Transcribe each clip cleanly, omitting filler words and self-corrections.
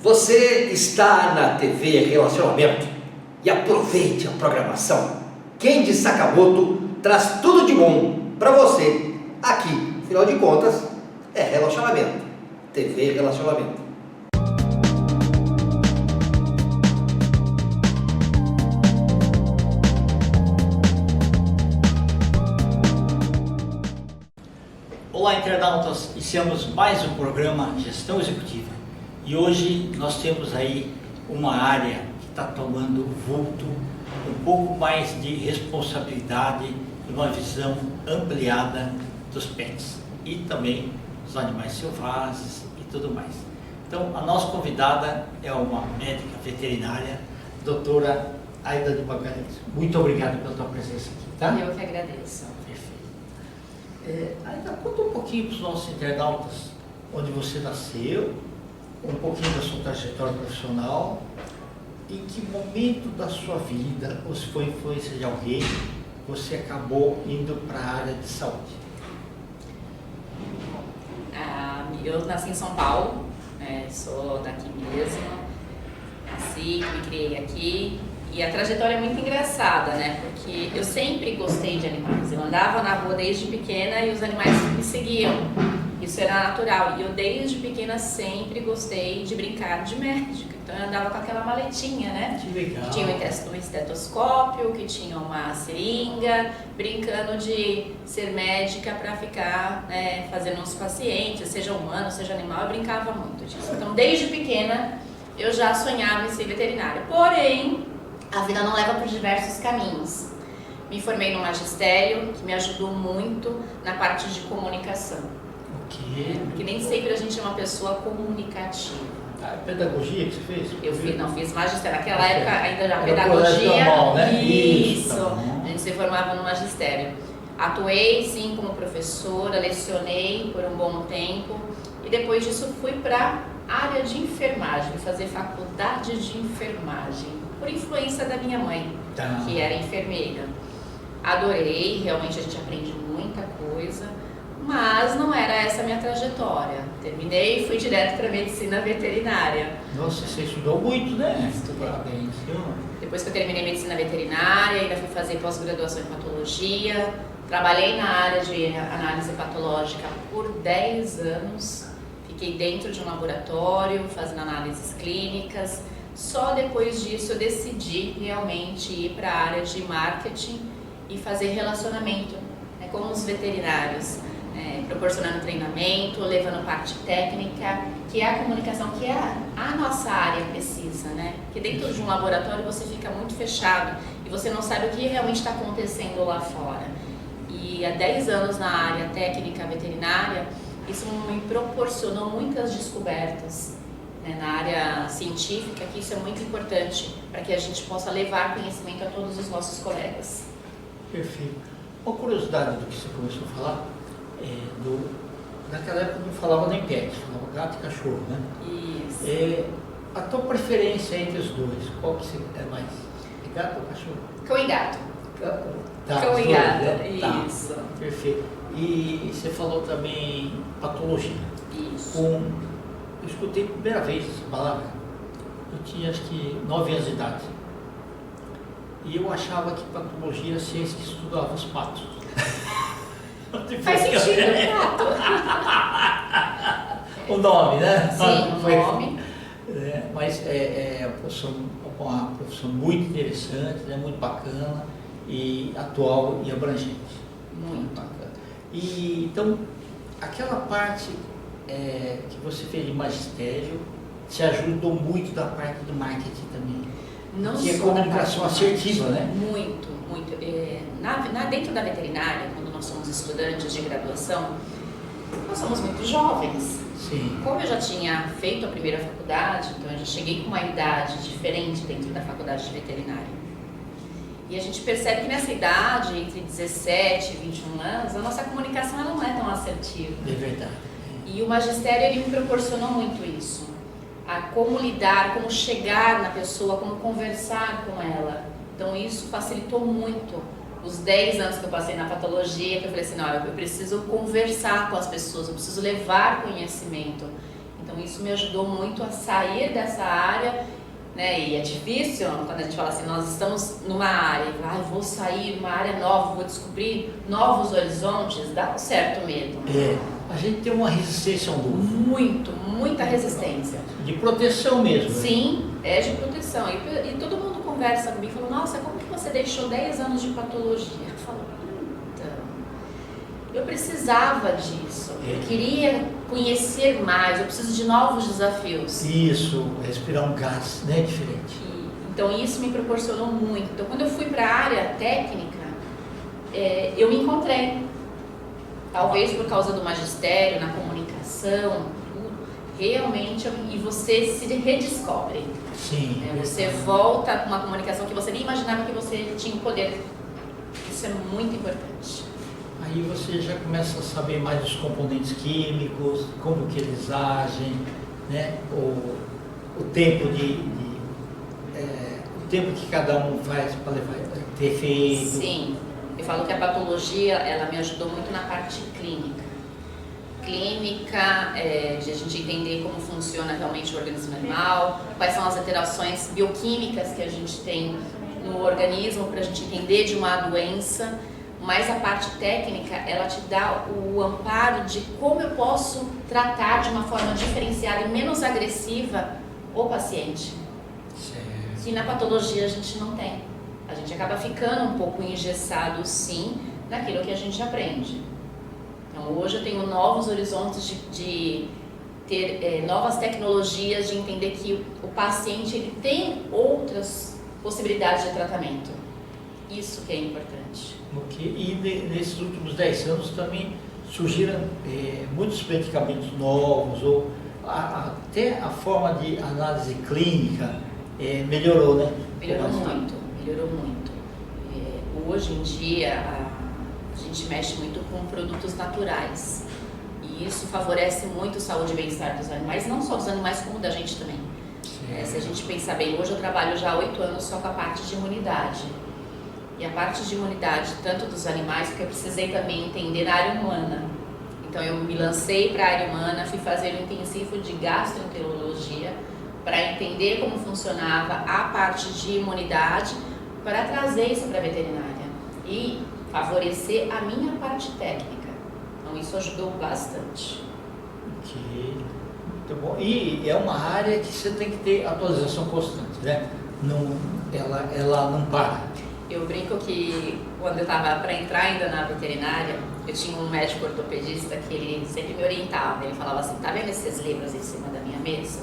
Você está na TV Relacionamento e aproveite a programação. Kendi Sakamoto traz tudo de bom para você aqui. Afinal de contas, é relacionamento. TV Relacionamento. Olá, internautas, iniciamos mais um programa Gestão Executiva e hoje nós temos aí uma área que está tomando vulto, um pouco mais de responsabilidade e uma visão ampliada dos pets e também dos animais selvagens e tudo mais. Então, a nossa convidada é uma médica veterinária, doutora Aida de Magalhães. Muito obrigado pela tua presença aqui, tá? Eu que agradeço. Ainda conta um pouquinho para os nossos internautas onde você nasceu, um pouquinho da sua trajetória profissional, em que momento da sua vida, ou se foi influência de alguém, você acabou indo para a área de saúde. Eu nasci em São Paulo, sou daqui mesmo, nasci, me criei aqui. E a trajetória é muito engraçada, né? Porque eu sempre gostei de animais. Eu andava na rua desde pequena e os animais me seguiam. Isso era natural. E eu desde pequena sempre gostei de brincar de médica. Então eu andava com aquela maletinha, né? Que legal. Que tinha um estetoscópio, que tinha uma seringa, brincando de ser médica para ficar fazendo uns pacientes, seja humano, seja animal. Eu brincava muito disso. Então desde pequena eu já sonhava em ser veterinária. Porém, a vida não leva por diversos caminhos. Me formei no magistério, que me ajudou muito na parte de comunicação. O quê? Porque nem sempre a gente é uma pessoa comunicativa. A pedagogia que você fez? Fiz magistério. Naquela época ainda já Era pedagogia. normal, né? Isso. Tá. A gente se formava no magistério. Atuei sim como professora, lecionei por um bom tempo e depois disso fui para a área de enfermagem, fazer faculdade de enfermagem. Por influência da minha mãe, que era enfermeira. Adorei, realmente a gente aprende muita coisa, mas não era essa a minha trajetória. Terminei e fui direto para medicina veterinária. Nossa, você estudou muito, né? Estudei. Parabéns. Depois que eu terminei medicina veterinária, ainda fui fazer pós-graduação em patologia. Trabalhei na área de análise patológica por 10 anos. Fiquei dentro de um laboratório, fazendo análises clínicas. Só depois disso eu decidi realmente ir para a área de marketing e fazer relacionamento com os veterinários, proporcionando treinamento, levando parte técnica, que é a comunicação que a nossa área precisa, né? Porque dentro de um laboratório você fica muito fechado e você não sabe o que realmente está acontecendo lá fora. E há 10 anos na área técnica veterinária, isso me proporcionou muitas descobertas. Na área científica, que isso é muito importante para que a gente possa levar conhecimento a todos os nossos colegas. Perfeito. Uma curiosidade do que você começou a falar, naquela época não falava nem pet, falava gato e cachorro, né? Isso. A tua preferência entre os dois, qual que é mais? É gato ou cachorro? Cão e gato. Cão e gato, né? isso. Tá. Perfeito. E você falou também patologia. Isso. Eu escutei a primeira vez essa palavra, eu tinha acho que 9 anos de idade. E eu achava que patologia era ciência que estudava os patos. Faz sentido, gato. O nome, né? Sim, o nome. Mas é uma profissão muito interessante, né? Muito bacana e atual e abrangente. Muito bacana. E então, aquela parte que você fez de magistério te ajudou muito da parte do marketing também. Não que é só da comunicação parte assertiva, né? Muito, muito. Dentro da veterinária, quando nós somos estudantes de graduação, nós somos muito jovens. Sim. Como eu já tinha feito a primeira faculdade, então eu já cheguei com uma idade diferente dentro da faculdade de veterinária. E a gente percebe que nessa idade, entre 17 e 21 anos, a nossa comunicação ela não é tão assertiva. É verdade. E o magistério ele me proporcionou muito isso. Como lidar, como chegar na pessoa, como conversar com ela. Então isso facilitou muito os 10 anos que eu passei na patologia, que eu falei assim, não, eu preciso conversar com as pessoas, eu preciso levar conhecimento. Então isso me ajudou muito a sair dessa área, né? E é difícil quando a gente fala assim, nós estamos numa área, vou sair uma área nova, vou descobrir novos horizontes, dá um certo medo. A gente tem uma resistência ao novo. Muita resistência. De proteção mesmo. Sim, é de proteção. E todo mundo conversa comigo e fala, nossa, como que você deixou 10 anos de patologia? Eu falo, então, eu precisava disso. Eu queria conhecer mais, eu preciso de novos desafios. Isso, respirar um gás, né, diferente. Então isso me proporcionou muito. Então quando eu fui para a área técnica, eu me encontrei. Talvez por causa do magistério, na comunicação, tudo. Realmente, e você se redescobre. Sim. Você volta com uma comunicação que você nem imaginava que você tinha poder. Isso é muito importante. Aí você já começa a saber mais dos componentes químicos, como que eles agem, né? O tempo o tempo que cada um faz para ter efeito. Sim, eu falo que a patologia, ela me ajudou muito na parte clínica. Clínica, de a gente entender como funciona realmente o organismo animal, quais são as alterações bioquímicas que a gente tem no organismo para a gente entender de uma doença. Mas a parte técnica, ela te dá o amparo de como eu posso tratar de uma forma diferenciada e menos agressiva o paciente. Certo. Que na patologia a gente não tem. A gente acaba ficando um pouco engessado, sim, naquilo que a gente aprende. Então hoje eu tenho novos horizontes de ter novas tecnologias, de entender que o paciente ele tem outras possibilidades de tratamento. Isso que é importante. Okay. E nesses últimos 10 anos também surgiram muitos medicamentos novos, ou até a forma de análise clínica melhorou, né? Melhorou muito. Hoje em dia a gente mexe muito com produtos naturais e isso favorece muito a saúde e bem-estar dos animais, não só dos animais como da gente também. Se a gente pensar bem, hoje eu trabalho já há 8 anos só com a parte de imunidade. E a parte de imunidade, tanto dos animais, porque eu precisei também entender na área humana. Então eu me lancei para a área humana, fui fazer um intensivo de gastroenterologia para entender como funcionava a parte de imunidade, para trazer isso para a veterinária e favorecer a minha parte técnica. Então isso ajudou bastante. Ok, muito bom. E é uma área que você tem que ter atualização constante, né? Ela não para. Eu brinco que quando eu estava para entrar ainda na veterinária, eu tinha um médico ortopedista que ele sempre me orientava. Ele falava assim, tá vendo esses livros em cima da minha mesa?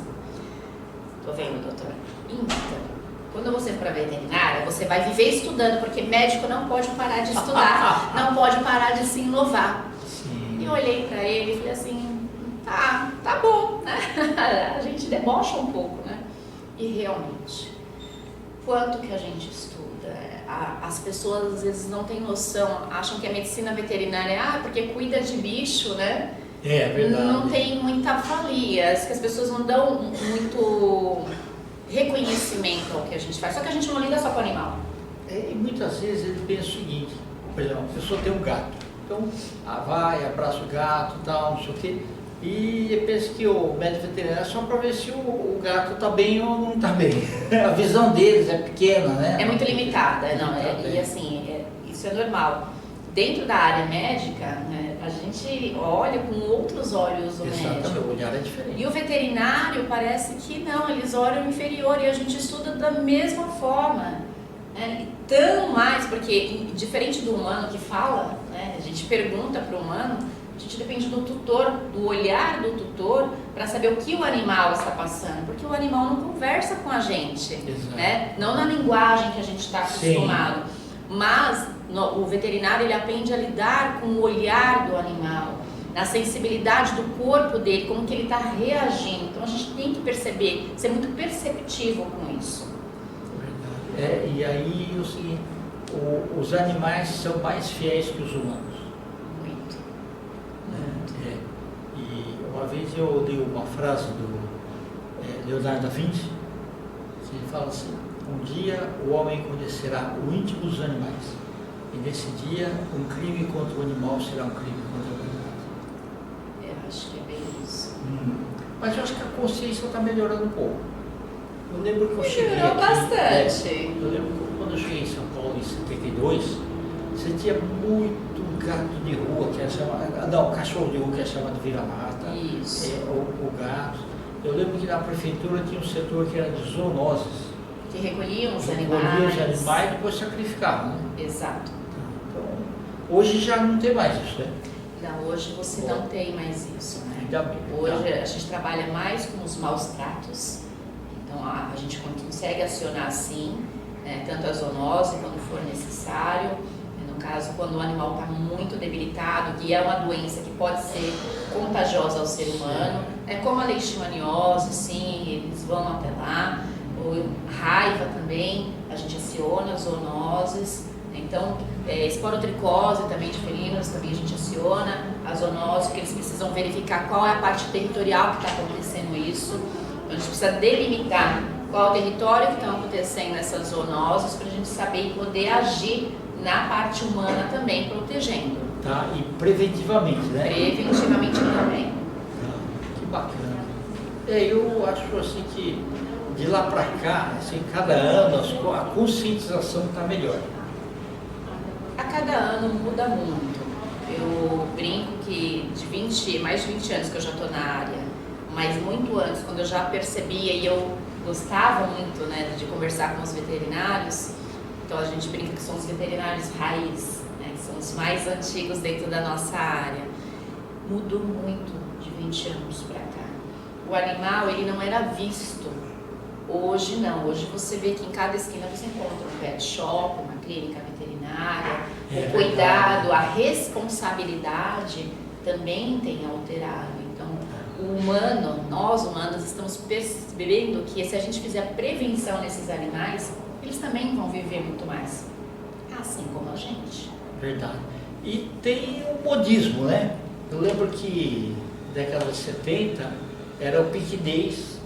Tô vendo, doutor. Então, quando você for para veterinária, você vai viver estudando, porque médico não pode parar de estudar, não pode parar de se inovar. Sim. E eu olhei para ele e falei assim, tá bom, né? A gente debocha um pouco, né? E realmente, quanto que a gente estuda? As pessoas às vezes não têm noção, acham que a medicina veterinária porque cuida de bicho, né? É verdade. Não tem muita valia, que as pessoas não dão muito reconhecimento ao que a gente faz, só que a gente não lida só com o animal. E muitas vezes ele pensa o seguinte, por exemplo, a pessoa tem um gato, então vai, abraça o gato e tal, não sei o quê, e ele pensa que o médico veterinário é só para ver se o gato está bem ou não está bem. A visão deles é pequena, né? É muito limitada, e bem. assim, isso é normal. Dentro da área médica, né, a gente olha com outros olhos o Exatamente, médico. o olhar é diferente. E o veterinário parece que não, eles olham inferior e a gente estuda da mesma forma. Né? E tão mais, porque diferente do humano que fala, né, a gente pergunta para o humano, a gente depende do tutor, do olhar do tutor, para saber o que o animal está passando, porque o animal não conversa com a gente, né? Não na linguagem que a gente está acostumado, mas o veterinário ele aprende a lidar com o olhar do animal, na sensibilidade do corpo dele, como que ele está reagindo. Então a gente tem que perceber, ser muito perceptivo com isso. Verdade. E aí o seguinte, os animais são mais fiéis que os humanos. E uma vez eu li uma frase do Leonardo da Vinci, que ele fala assim, um dia o homem conhecerá o íntimo dos animais, e nesse dia um crime contra o animal será um crime contra a humanidade. Eu acho que é bem isso. Mas eu acho que a consciência está melhorando um pouco. Eu lembro que eu cheguei Melhorou aqui, bastante. eu lembro que quando eu cheguei em São Paulo em 72, você tinha muito gato de rua, que era chamado, não, cachorro de rua que era chamado vira-lata, Isso. o gato. Eu lembro que na prefeitura tinha um setor que era de zoonoses. Que recolhiam os Recolhiam animais. os animais e depois sacrificavam, né? Exato. Então, hoje já não tem mais isso, né? Não, hoje você não tem mais isso, né? Ainda bem. Hoje a gente trabalha mais com os maus tratos, então a gente consegue acionar sim, né, tanto a zoonose quando for necessário. No caso, quando o animal está muito debilitado, que é uma doença que pode ser contagiosa ao ser humano, como a leishmaniose, sim, eles vão até lá. Raiva também, a gente aciona as zoonoses. Então, esporotricose também de felinos, também a gente aciona a zoonose, porque eles precisam verificar qual é a parte territorial que está acontecendo isso. Então, a gente precisa delimitar qual é o território que está acontecendo essas zoonoses para a gente saber e poder agir na parte humana também, protegendo. Tá, e preventivamente, né? Preventivamente também. Que bacana. Eu acho assim que de lá para cá, assim, cada ano a conscientização está melhor. A cada ano muda muito. Eu brinco que mais de 20 anos que eu já estou na área, mas muito antes, quando eu já percebia e eu gostava muito, né, de conversar com os veterinários, então a gente brinca que são os veterinários raiz, né, que são os mais antigos dentro da nossa área. Mudou muito de 20 anos para cá. O animal, ele não era visto. Hoje não, hoje você vê que em cada esquina você encontra um pet shop, uma clínica veterinária, o cuidado, a responsabilidade também tem alterado. Então, o humano, nós humanos, estamos percebendo que se a gente fizer prevenção nesses animais, eles também vão viver muito mais, assim como a gente. Verdade. E tem o modismo, né? Eu lembro que na década de 70 era o piquinês,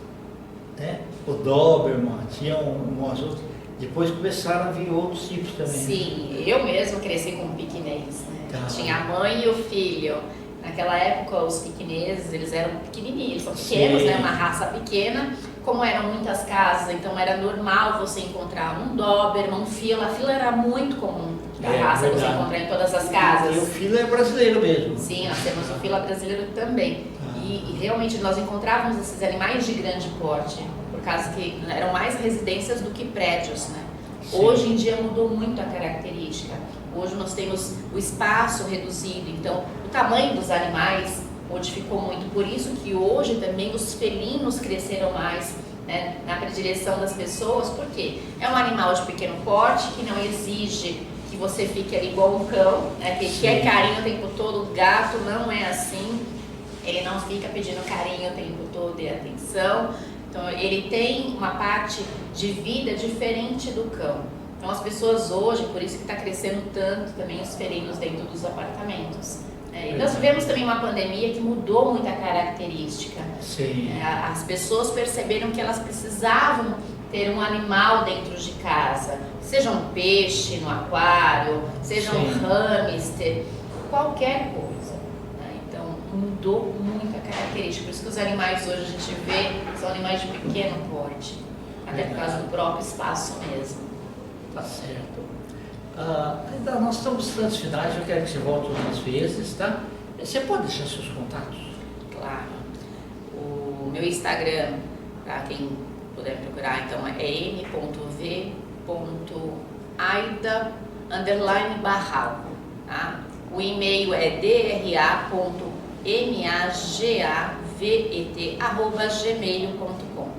né? O Doberman, tinha umas outras. Depois começaram a vir outros tipos também. Sim, eu mesmo cresci com um piquinês, né? Tá. Tinha a mãe e o filho. Naquela época, os piquineses, eles eram pequenininhos, eles são pequenos, Sim. né? Uma raça pequena. Como eram muitas casas, então era normal você encontrar um Doberman, um fila. A fila era muito comum da raça você encontrar em todas as casas. E o fila é brasileiro mesmo. Sim, nós temos o fila brasileiro também. E realmente nós encontrávamos esses animais de grande porte, por causa que eram mais residências do que prédios, né? Sim. Hoje em dia mudou muito a característica. Hoje nós temos o espaço reduzido, então o tamanho dos animais modificou muito. Por isso que hoje também os felinos cresceram mais, né, na predileção das pessoas, porque é um animal de pequeno porte que não exige que você fique ali igual um cão, né, que quer carinho o tempo todo. O gato não é assim, ele não fica pedindo carinho o tempo todo e atenção. Então ele tem uma parte de vida diferente do cão. Então as pessoas hoje, por isso que está crescendo tanto também os felinos dentro dos apartamentos. E nós vivemos também uma pandemia que mudou muito a característica. Sim. As pessoas perceberam que elas precisavam ter um animal dentro de casa, seja um peixe no aquário, seja um hamster, qualquer coisa. Então mudou muito a característica. Por isso que os animais hoje a gente vê são animais de pequeno porte, até por causa do próprio espaço mesmo. Tá certo. Ainda nós estamos nos finais, eu quero que você volte algumas vezes, tá? Você pode deixar seus contatos? Claro. O meu Instagram, para quem puder procurar, então é m.v.aida_barral, tá? O e-mail é dra.magavet@gmail.com.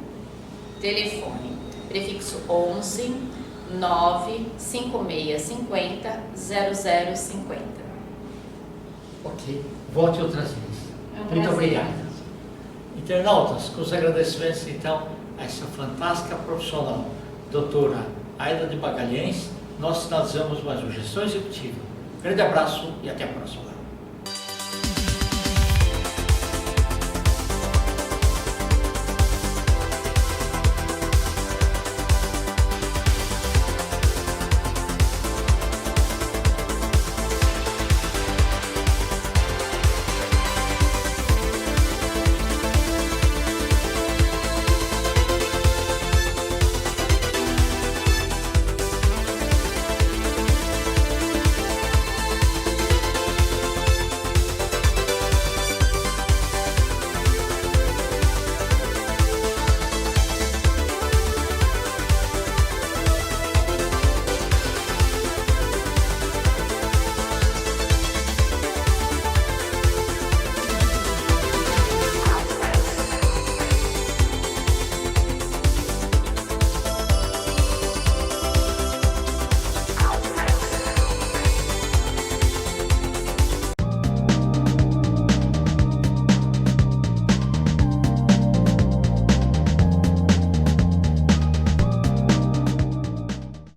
Telefone, prefixo 11 95650 0050. Ok. Volte outras vezes. É um Muito prazer. obrigado. Internautas, com os agradecimentos então a essa fantástica profissional, doutora Aida de Magalhães, nós finalizamos mais uma Gestão Executiva. Grande abraço e até a próxima.